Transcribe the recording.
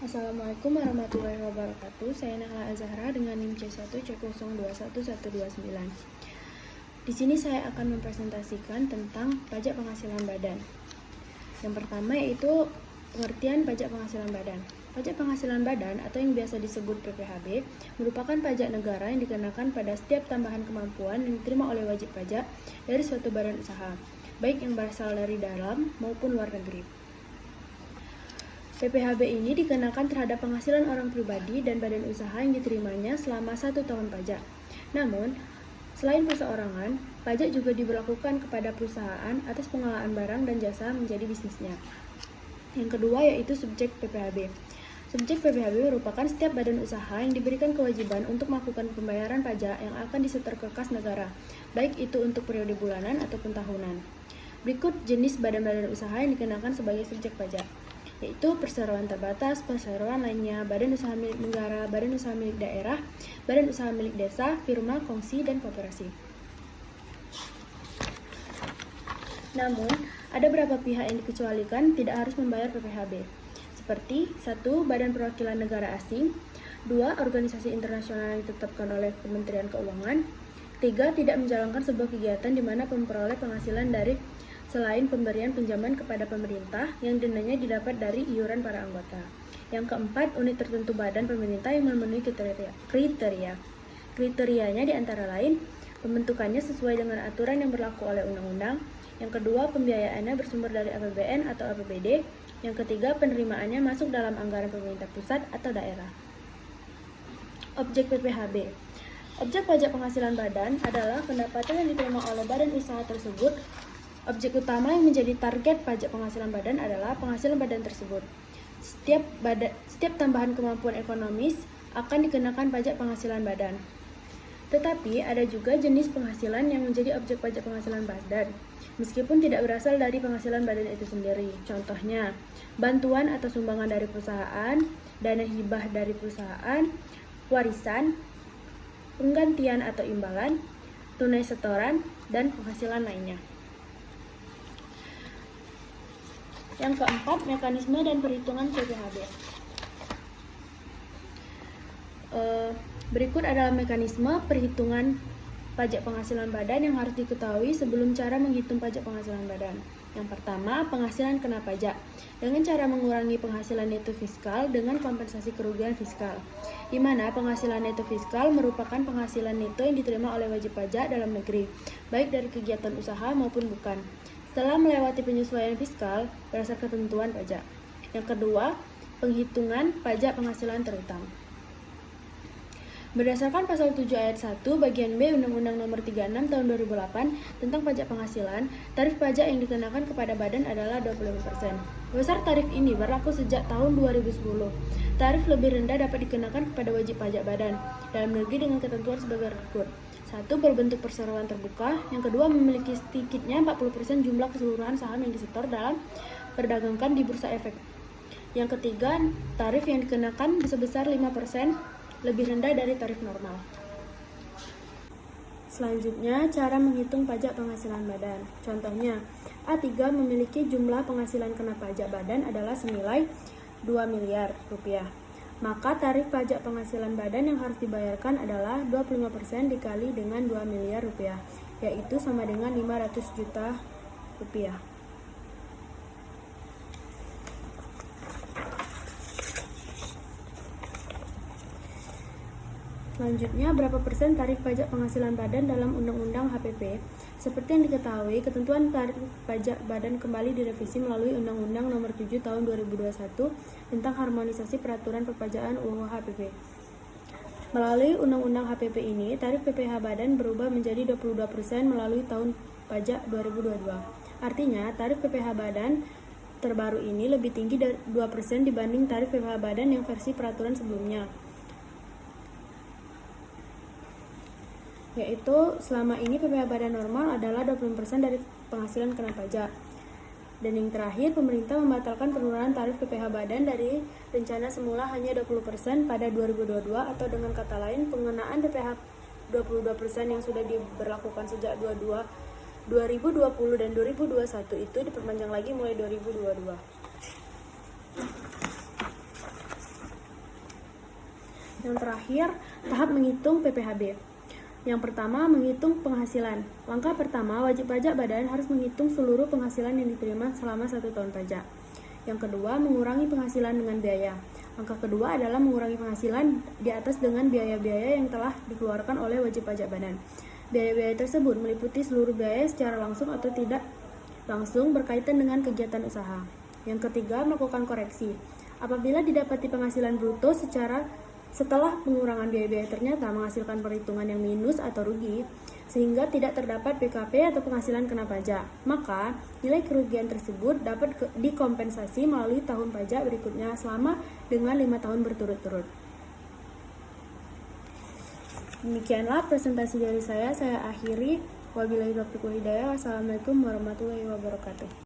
Assalamualaikum warahmatullahi wabarakatuh. Saya Nahla Azahra dengan NIM C1C021129. Di sini saya akan mempresentasikan tentang pajak penghasilan badan. Yang pertama yaitu pengertian pajak penghasilan badan. Pajak penghasilan badan atau yang biasa disebut PPHB merupakan pajak negara yang dikenakan pada setiap tambahan kemampuan yang diterima oleh wajib pajak dari suatu badan usaha, baik yang berasal dari dalam maupun luar negeri. PPHB ini dikenakan terhadap penghasilan orang pribadi dan badan usaha yang diterimanya selama 1 tahun pajak. Namun, selain perseorangan, pajak juga diberlakukan kepada perusahaan atas pengelolaan barang dan jasa menjadi bisnisnya. Yang kedua yaitu subjek PPHB. Subjek PPHB merupakan setiap badan usaha yang diberikan kewajiban untuk melakukan pembayaran pajak yang akan disetor ke kas negara, baik itu untuk periode bulanan ataupun tahunan. Berikut jenis badan-badan usaha yang dikenakan sebagai subjek pajak, yaitu perseroan terbatas, perseroan lainnya, badan usaha milik negara, badan usaha milik daerah, badan usaha milik desa, firma, kongsi, dan koperasi. Namun, ada beberapa pihak yang dikecualikan tidak harus membayar PPHB, seperti 1. Badan perwakilan negara asing, 2. Organisasi internasional yang ditetapkan oleh Kementerian Keuangan, 3. Tidak menjalankan sebuah kegiatan di mana memperoleh penghasilan dari selain pemberian pinjaman kepada pemerintah yang dananya didapat dari iuran para anggota. Yang keempat, unit tertentu badan pemerintah yang memenuhi kriteria. Kriterianya diantara lain, pembentukannya sesuai dengan aturan yang berlaku oleh undang-undang. Yang kedua, pembiayaannya bersumber dari APBN atau APBD. Yang ketiga, penerimaannya masuk dalam anggaran pemerintah pusat atau daerah. Objek PPHB. Objek pajak penghasilan badan adalah pendapatan yang diterima oleh badan usaha tersebut. Objek utama yang menjadi target pajak penghasilan badan adalah penghasilan badan tersebut. Setiap tambahan kemampuan ekonomis akan dikenakan pajak penghasilan badan. Tetapi ada juga jenis penghasilan yang menjadi objek pajak penghasilan badan, meskipun tidak berasal dari penghasilan badan itu sendiri. Contohnya, bantuan atau sumbangan dari perusahaan, dana hibah dari perusahaan, warisan, penggantian atau imbalan, tunai setoran, dan penghasilan lainnya. Yang keempat, mekanisme dan perhitungan PPHB. Berikut adalah mekanisme perhitungan pajak penghasilan badan yang harus diketahui sebelum cara menghitung pajak penghasilan badan. Yang pertama, penghasilan kena pajak dengan cara mengurangi penghasilan neto fiskal dengan kompensasi kerugian fiskal, di mana penghasilan neto fiskal merupakan penghasilan neto yang diterima oleh wajib pajak dalam negeri, baik dari kegiatan usaha maupun bukan, setelah melewati penyesuaian fiskal berdasarkan ketentuan pajak. Yang kedua, penghitungan pajak penghasilan terutang. Berdasarkan pasal 7 ayat 1 bagian B Undang-Undang Nomor 36 Tahun 2008 tentang pajak penghasilan, tarif pajak yang dikenakan kepada badan adalah 25%. Besar tarif ini berlaku sejak tahun 2010. Tarif lebih rendah dapat dikenakan kepada wajib pajak badan dalam negeri dengan ketentuan sebagai berikut. 1. Berbentuk perseroan terbuka. Yang kedua, memiliki sedikitnya 40% jumlah keseluruhan saham yang disetor dalam perdagangkan di bursa efek. Yang ketiga, tarif yang dikenakan sebesar 5% lebih rendah dari tarif normal. Selanjutnya, cara menghitung pajak penghasilan badan. Contohnya, A3 memiliki jumlah penghasilan kena pajak badan adalah senilai 2 miliar rupiah. Maka tarif pajak penghasilan badan yang harus dibayarkan adalah 25% dikali dengan 2 miliar rupiah, yaitu sama dengan 500 juta rupiah. Selanjutnya, berapa persen tarif pajak penghasilan badan dalam Undang-Undang HPP? Seperti yang diketahui, ketentuan tarif pajak badan kembali direvisi melalui Undang-Undang Nomor 7 Tahun 2021 tentang harmonisasi peraturan perpajakan UU HPP. Melalui Undang-Undang HPP ini, tarif PPh badan berubah menjadi 22% melalui tahun pajak 2022. Artinya, tarif PPh badan terbaru ini lebih tinggi dari 2% dibanding tarif PPh badan yang versi peraturan sebelumnya. Yaitu selama ini PPh badan normal adalah 20% dari penghasilan kena pajak. Dan yang terakhir, pemerintah membatalkan penurunan tarif PPh badan dari rencana semula hanya 20% pada 2022, atau dengan kata lain, pengenaan PPh 22% yang sudah diberlakukan sejak 2020 dan 2021 itu diperpanjang lagi mulai 2022. Yang terakhir, tahap menghitung PPHB. Yang pertama, menghitung penghasilan. Langkah pertama, wajib pajak badan harus menghitung seluruh penghasilan yang diterima selama 1 tahun pajak. Yang kedua, mengurangi penghasilan dengan biaya. Langkah kedua adalah mengurangi penghasilan di atas dengan biaya-biaya yang telah dikeluarkan oleh wajib pajak badan. Biaya-biaya tersebut meliputi seluruh biaya secara langsung atau tidak langsung berkaitan dengan kegiatan usaha. Yang ketiga, melakukan koreksi. Apabila didapati penghasilan bruto setelah pengurangan biaya-biaya ternyata menghasilkan perhitungan yang minus atau rugi, sehingga tidak terdapat PKP atau penghasilan kena pajak, maka nilai kerugian tersebut dapat dikompensasi melalui tahun pajak berikutnya selama dengan 5 tahun berturut-turut. Demikianlah presentasi dari saya akhiri. Wabillahi taufiq wal hidayah. Wassalamualaikum warahmatullahi wabarakatuh.